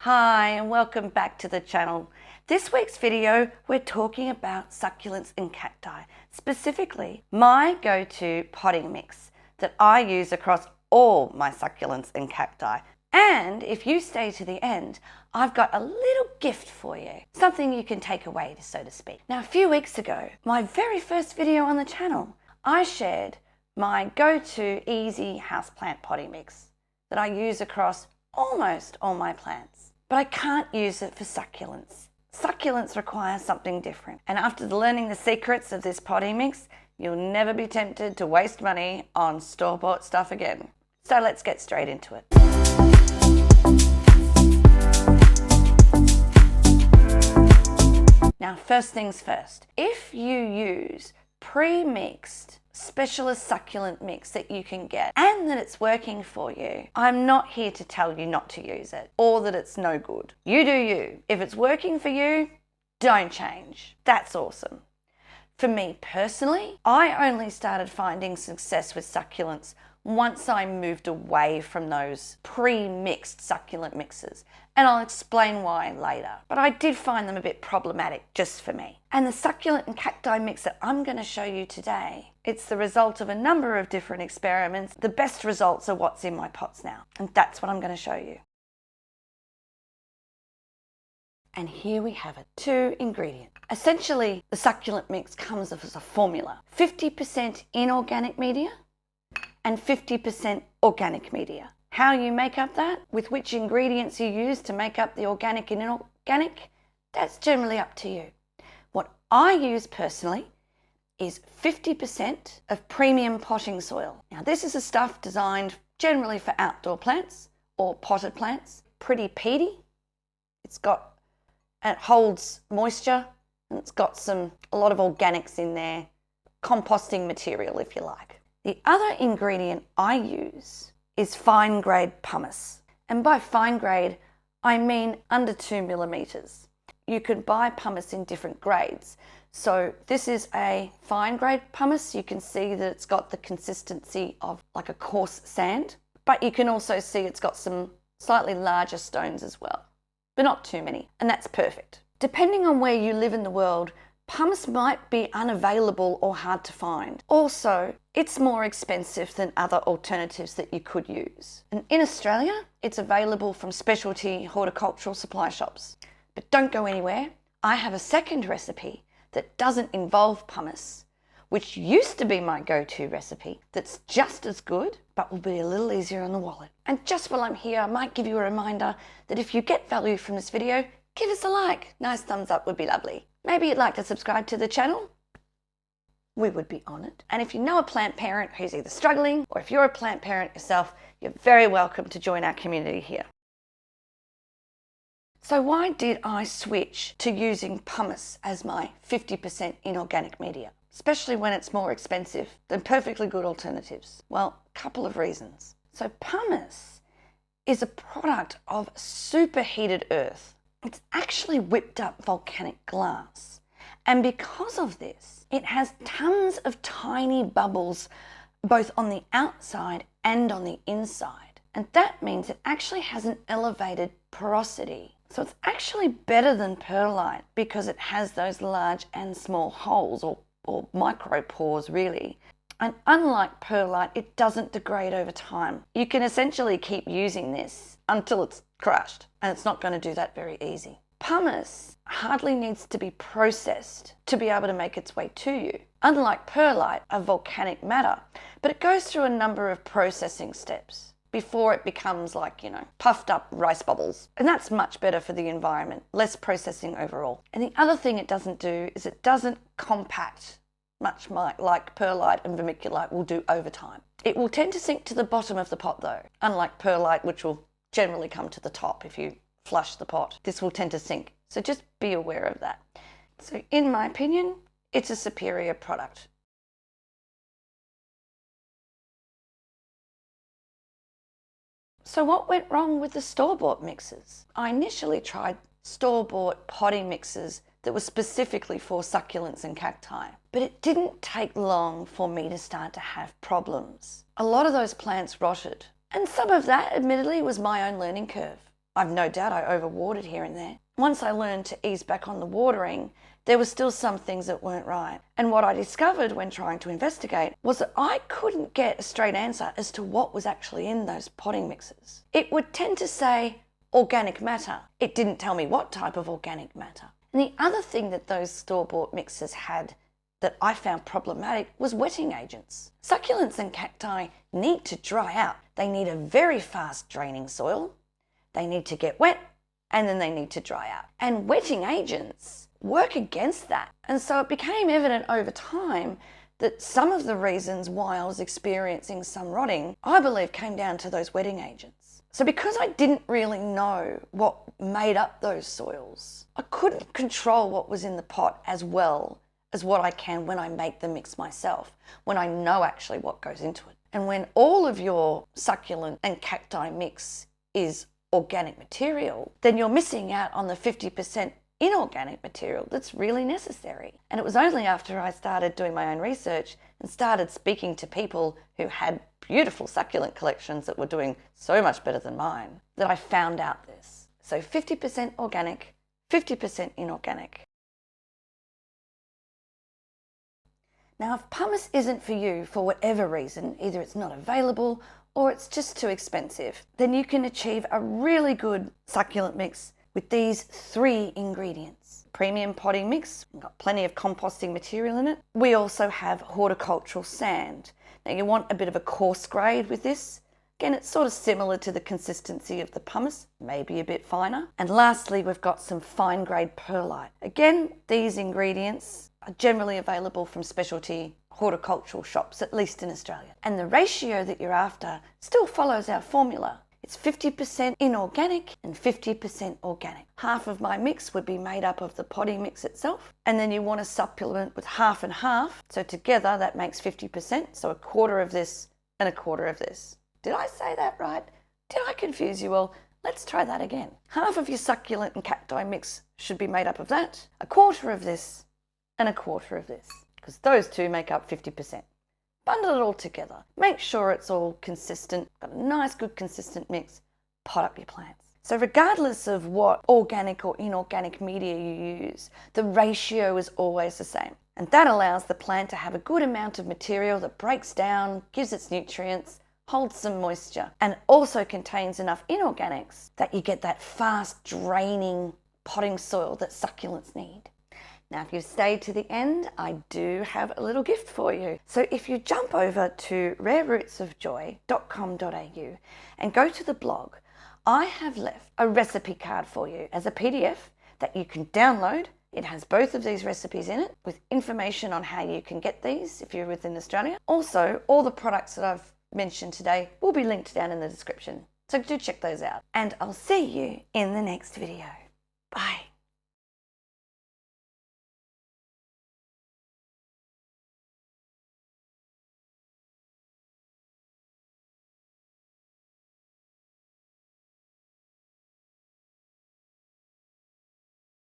Hi and welcome back to the channel. This week's video we're talking about succulents and cacti, specifically my go-to potting mix that I use across all my succulents and cacti. And if you stay to the end, I've got a little gift for you, something you can take away, so to speak. Now, a few weeks ago, my very first video on the channel, I shared my go-to easy houseplant potting mix that I use across almost all my plants. But I can't use it for succulents. Succulents require something different. And after learning the secrets of this potting mix, you'll never be tempted to waste money on store-bought stuff again. So let's get straight into it. Now, first things first, if you use pre-mixed specialist succulent mix that you can get and that it's working for you, I'm not here to tell you not to use it or that it's no good. You do you. If it's working for you, don't change. That's awesome. For me personally, I only started finding success with succulents once I moved away from those pre-mixed succulent mixes, and I'll explain why later. But I did find them a bit problematic just for me. And the succulent and cacti mix that I'm going to show you today, it's the result of a number of different experiments. The best results are what's in my pots now, and that's what I'm going to show you. And here we have it, 2 ingredients. Essentially, the succulent mix comes as a formula, 50% inorganic media and 50% organic media. How you make up that, with which ingredients you use to make up the organic and inorganic, that's generally up to you. What I use personally is 50% of premium potting soil. Now, this is a stuff designed generally for outdoor plants or potted plants. Pretty peaty. It holds moisture, and it's got a lot of organics in there, composting material if you like. The other ingredient I use is fine grade pumice. And by fine grade, I mean under 2 millimeters. You can buy pumice in different grades. So this is a fine grade pumice. You can see that it's got the consistency of like a coarse sand, but you can also see it's got some slightly larger stones as well, but not too many, and that's perfect. Depending on where you live in the world, pumice might be unavailable or hard to find. Also, it's more expensive than other alternatives that you could use. And in Australia, it's available from specialty horticultural supply shops. But don't go anywhere. I have a second recipe that doesn't involve pumice, which used to be my go-to recipe, that's just as good, but will be a little easier on the wallet. And just while I'm here, I might give you a reminder that if you get value from this video, give us a like. Nice thumbs up would be lovely. Maybe you'd like to subscribe to the channel. We would be honoured. And if you know a plant parent who's either struggling, or if you're a plant parent yourself, you're very welcome to join our community here. So why did I switch to using pumice as my 50% inorganic media, especially when it's more expensive than perfectly good alternatives? Well, a couple of reasons. So pumice is a product of superheated earth. It's actually whipped up volcanic glass. And because of this, it has tons of tiny bubbles both on the outside and on the inside. And that means it actually has an elevated porosity. So it's actually better than perlite because it has those large and small holes or micropores really. And unlike perlite, it doesn't degrade over time. You can essentially keep using this until it's crushed, and it's not going to do that very easy. Pumice hardly needs to be processed to be able to make its way to you. Unlike perlite, a volcanic matter, but it goes through a number of processing steps before it becomes like, puffed up rice bubbles. And that's much better for the environment, less processing overall. And the other thing it doesn't do is it doesn't compact, much like perlite and vermiculite will do over time. It will tend to sink to the bottom of the pot though, unlike perlite, which will generally come to the top if you flush the pot. This will tend to sink, so just be aware of that. So in my opinion, it's a superior product. So what went wrong with the store-bought mixes? I initially tried store-bought potting mixes that were specifically for succulents and cacti, but it didn't take long for me to start to have problems. A lot of those plants rotted, and some of that admittedly was my own learning curve. I've no doubt I overwatered here and there. Once I learned to ease back on the watering, there were still some things that weren't right. And what I discovered when trying to investigate was that I couldn't get a straight answer as to what was actually in those potting mixes. It would tend to say organic matter. It didn't tell me what type of organic matter. And the other thing that those store-bought mixes had that I found problematic was wetting agents. Succulents and cacti need to dry out. They need a very fast draining soil. They need to get wet, and then they need to dry out. And wetting agents work against that. And so it became evident over time that some of the reasons why I was experiencing some rotting, I believe, came down to those wetting agents. So because I didn't really know what made up those soils, I couldn't control what was in the pot as well as what I can when I make the mix myself, when I know actually what goes into it. And when all of your succulent and cacti mix is organic material, then you're missing out on the 50% inorganic material that's really necessary. And it was only after I started doing my own research and started speaking to people who had beautiful succulent collections that were doing so much better than mine that I found out this. So 50% organic, 50% inorganic. Now, if pumice isn't for you for whatever reason, either it's not available or it's just too expensive, then you can achieve a really good succulent mix with these 3 ingredients. Premium potting mix, we've got plenty of composting material in it. We also have horticultural sand. Now you want a bit of a coarse grade with this. Again, it's sort of similar to the consistency of the pumice, maybe a bit finer. And lastly, we've got some fine grade perlite. Again, these ingredients are generally available from specialty horticultural shops, at least in Australia. And the ratio that you're after still follows our formula. It's 50% inorganic and 50% organic. Half of my mix would be made up of the potting mix itself, and then you want to supplement with half and half. So together that makes 50%, so a quarter of this and a quarter of this. Did I say that right? Did I confuse you all? Let's try that again. Half of your succulent and cacti mix should be made up of that, a quarter of this and a quarter of this, because those two make up 50%. Bundle it all together. Make sure it's all consistent. Got a nice, good, consistent mix. Pot up your plants. So regardless of what organic or inorganic media you use, the ratio is always the same. And that allows the plant to have a good amount of material that breaks down, gives its nutrients, holds some moisture, and also contains enough inorganics that you get that fast draining potting soil that succulents need. Now, if you've stayed to the end, I do have a little gift for you. So if you jump over to rarerootsofjoy.com.au and go to the blog, I have left a recipe card for you as a PDF that you can download. It has both of these recipes in it with information on how you can get these if you're within Australia. Also, all the products that I've mentioned today will be linked down in the description. So do check those out. And I'll see you in the next video. Bye.